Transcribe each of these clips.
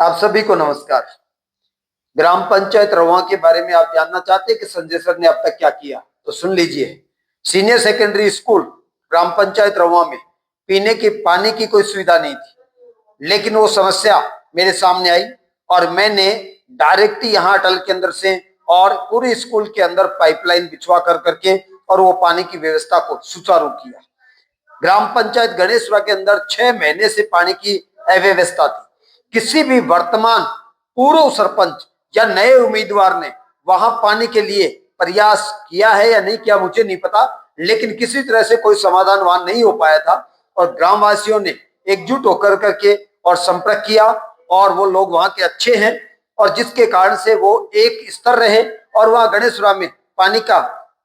आप सभी को नमस्कार। ग्राम पंचायत रवा के बारे में आप जानना चाहते हैं कि संजय सर ने अब तक क्या किया, तो सुन लीजिए। सीनियर सेकेंडरी स्कूल ग्राम पंचायत रवा में पीने के पानी की कोई सुविधा नहीं थी, लेकिन वो समस्या मेरे सामने आई और मैंने डायरेक्ट यहाँ अटल के अंदर से और पूरे स्कूल के अंदर पाइपलाइन बिछवा कर करके और वो पानी की व्यवस्था को सुचारू किया। ग्राम पंचायत गणेशपुरा के अंदर 6 महीने से पानी की अव्यवस्था थी। किसी भी वर्तमान पूर्व सरपंच या नए उम्मीदवार ने वहां पानी के लिए प्रयास किया है या नहीं किया मुझे नहीं पता, लेकिन किसी तरह से कोई समाधान वहां नहीं हो पाया था और ग्रामवासियों ने एकजुट होकर करके और संपर्क किया और वो लोग वहां के अच्छे हैं और जिसके कारण से वो एक स्तर रहे और वहां गणेशपुरा में पानी का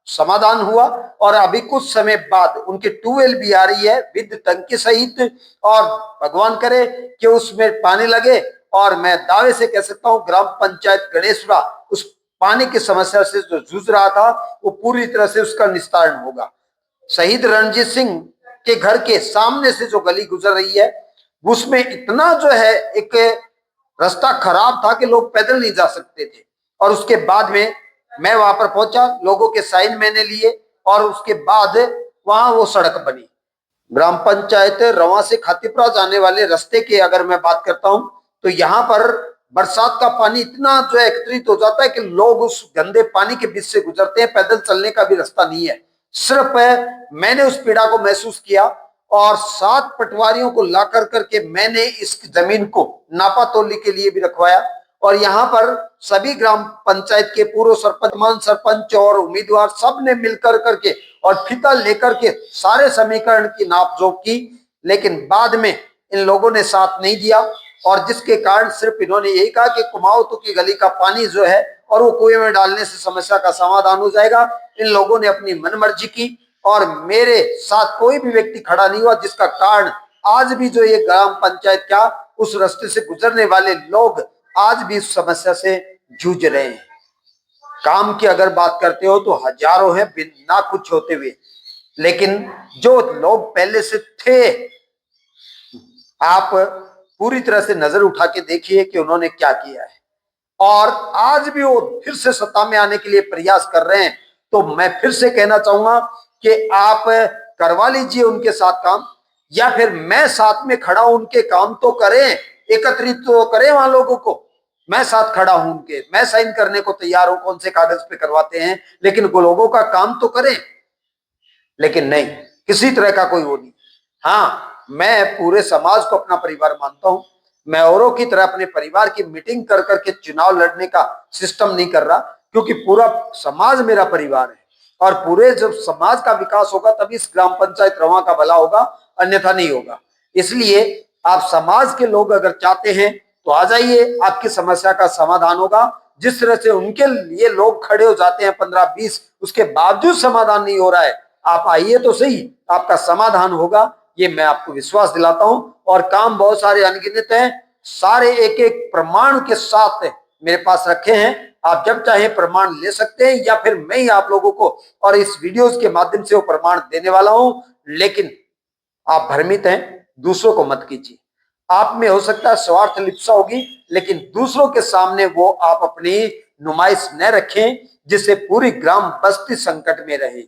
समाधान हुआ और अभी कुछ समय बाद उनकी ट्यूबवेल भी आ रही है विद टंकी सहित और भगवान करे कि उसमें पानी लगे और मैं दावे से कह सकता हूं ग्राम पंचायत गणेशपुरा उस पानी की समस्या से जो जूझ रहा था वो पूरी तरह से उसका निस्तारण होगा। शहीद रणजीत सिंह के घर के सामने से जो गली गुजर रही है उसमें इतना जो है एक रास्ता खराब था कि लोग पैदल नहीं जा सकते थे और उसके बाद में मैं वहां पर पहुंचा, लोगों के साइन मैंने लिए और उसके बाद वहां वो सड़क बनी। ग्राम पंचायत रवा से खातीपुरा जाने वाले रास्ते की अगर मैं बात करता हूं तो यहाँ पर बरसात का पानी इतना जो है एकत्रित हो जाता है कि लोग उस गंदे पानी के बीच से गुजरते हैं, पैदल चलने का भी रास्ता नहीं है। सिर्फ मैंने उस पीड़ा को महसूस किया और 7 पटवारियों को ला कर करके मैंने इस जमीन को नापा तोली के लिए भी रखवाया और यहाँ पर सभी ग्राम पंचायत के पूर्व सरपंच सरपंच और उम्मीदवार सब ने मिलकर करके और फीता लेकर के सारे समीकरण की नापजोक की, लेकिन बाद में इन लोगों ने साथ नहीं दिया और जिसके कारण सिर्फ इन्होंने यही कहा कि कुमाऊं की गली का पानी जो है और वो कुएं में डालने से समस्या का समाधान हो जाएगा। इन लोगों ने अपनी मनमर्जी की और मेरे साथ कोई भी व्यक्ति खड़ा नहीं हुआ, जिसका कारण आज भी जो ये ग्राम पंचायत क्या उस रास्ते से गुजरने वाले लोग आज भी इस समस्या से जूझ रहे हैं। काम की अगर बात करते हो तो हजारों हैं बिना कुछ होते हुए, लेकिन जो लोग पहले से थे आप पूरी तरह से नजर उठा के देखिए कि उन्होंने क्या किया है और आज भी वो फिर से सत्ता में आने के लिए प्रयास कर रहे हैं। तो मैं फिर से कहना चाहूंगा कि आप करवा लीजिए उनके साथ काम या फिर मैं साथ में खड़ा हूं उनके काम तो करें, एकत्रित तो करें वहां लोगों को। मैं साथ खड़ा हूं उनके, मैं साइन करने को तैयार हूं, कौन से कागज पे करवाते हैं, लेकिन वो लोगों का काम तो करें। लेकिन नहीं, किसी तरह का कोई वो नहीं। हाँ, मैं पूरे समाज को अपना परिवार मानता हूं। मैं औरों की तरह अपने परिवार की मीटिंग कर करके चुनाव लड़ने का सिस्टम नहीं कर रहा, क्योंकि पूरा समाज मेरा परिवार है और पूरे जब समाज का विकास होगा तभी इस ग्राम पंचायत रवा का भला होगा, अन्यथा नहीं होगा। इसलिए आप समाज के लोग अगर चाहते हैं तो आ जाइए, आपकी समस्या का समाधान होगा। जिस तरह से उनके लिए लोग खड़े हो जाते हैं 15-20, उसके बावजूद समाधान नहीं हो रहा है, आप आइए तो सही, आपका समाधान होगा, ये मैं आपको विश्वास दिलाता हूं। और काम बहुत सारे अनगिनत हैं, सारे एक एक प्रमाण के साथ मेरे पास रखे हैं। आप जब चाहे प्रमाण ले सकते हैं या फिर मैं ही आप लोगों को और इस वीडियोस के माध्यम से वो प्रमाण देने वाला हूं। लेकिन आप भ्रमित हैं, दूसरों को मत कीजिए। आप में हो सकता है स्वार्थ लिप्सा होगी, लेकिन दूसरों के सामने वो आप अपनी नुमाइश न रखें जिससे पूरी ग्राम बस्ती संकट में रहे।